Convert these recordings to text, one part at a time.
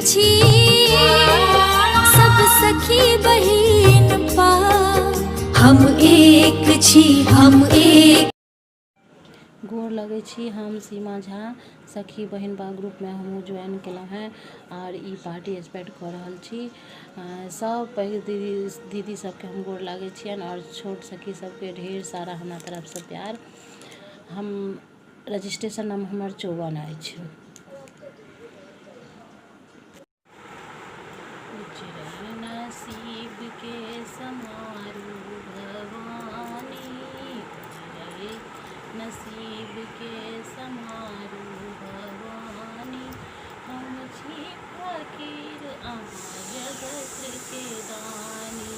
छी सब सखी बहिन पा, हम एक छी, हम एक। गोर लगे छी, हम सीमा झा सखी बहन बा ग्रुप में हम ज्वाइन केलहुँ हैं और ई पार्टिसिपेट कर रहल छी। सब पैघ दीदी सबके हम गोर लागे छियन और छोट सखी सबके ढेर सारा हमरा तरफ से प्यार। हम रजिस्ट्रेशन नाम हमर 54 अछि। नसीब के समारू भवानी, नसीब के समारू भवानी, हम छी फकीर अहाँ जगत के दानी।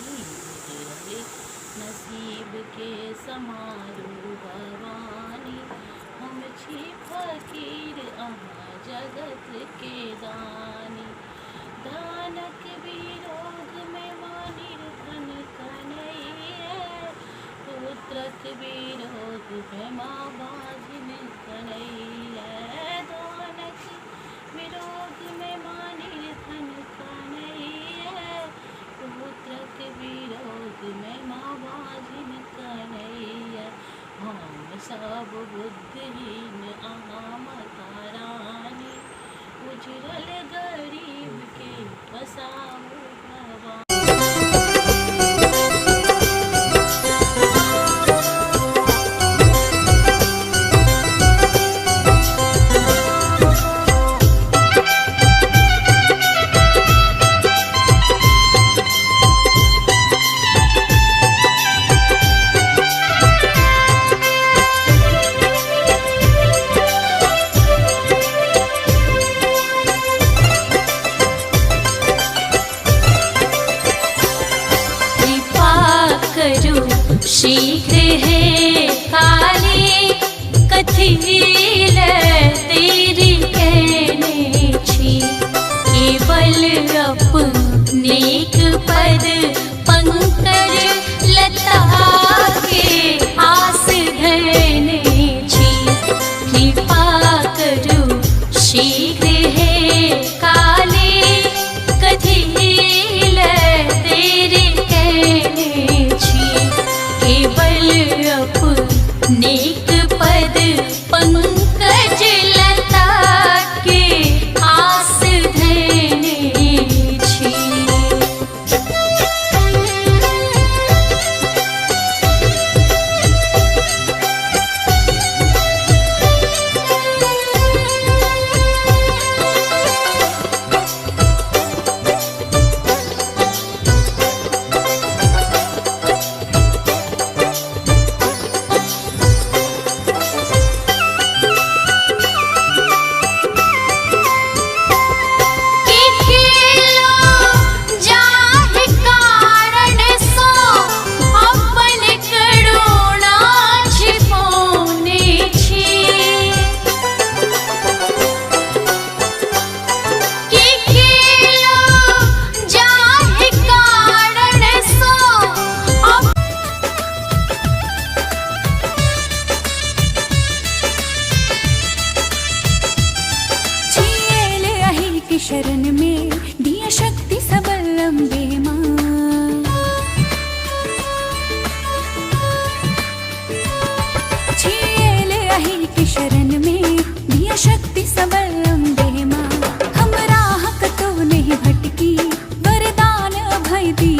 नसीब के समारू भवानी, हम छी फकीर अहाँ जगत के दानी। दानक विरोध में मानिर धन कन्हैया, पुत्रक विरोध में माँ बाझिन कन्हैया। दानक विरोध में मानिर धन कन्हैया, पुत्रक विरोध में माँ बाझिन कन्हैया। हम सब बुद्धिहीन अहाँ माता रानी, उजरल गरीब के बसाओ भगवान। शीघ्र है काली कथिल तेरी कहने छी, केवल अपनेक पद पंकज लता के आस धरने छी। कृपा करो शीघ्र है काली कथिल तेरी कहने छी, केवल अपनेक पद पंकज लता के आस धरने छी। शरण में दिया शक्ति सबल अम्बे माँ, छेल अहिर के शरण में दिया शक्ति सबल अम्बे माँ। हम राह कतो नहीं भटकी, वरदान अभय दी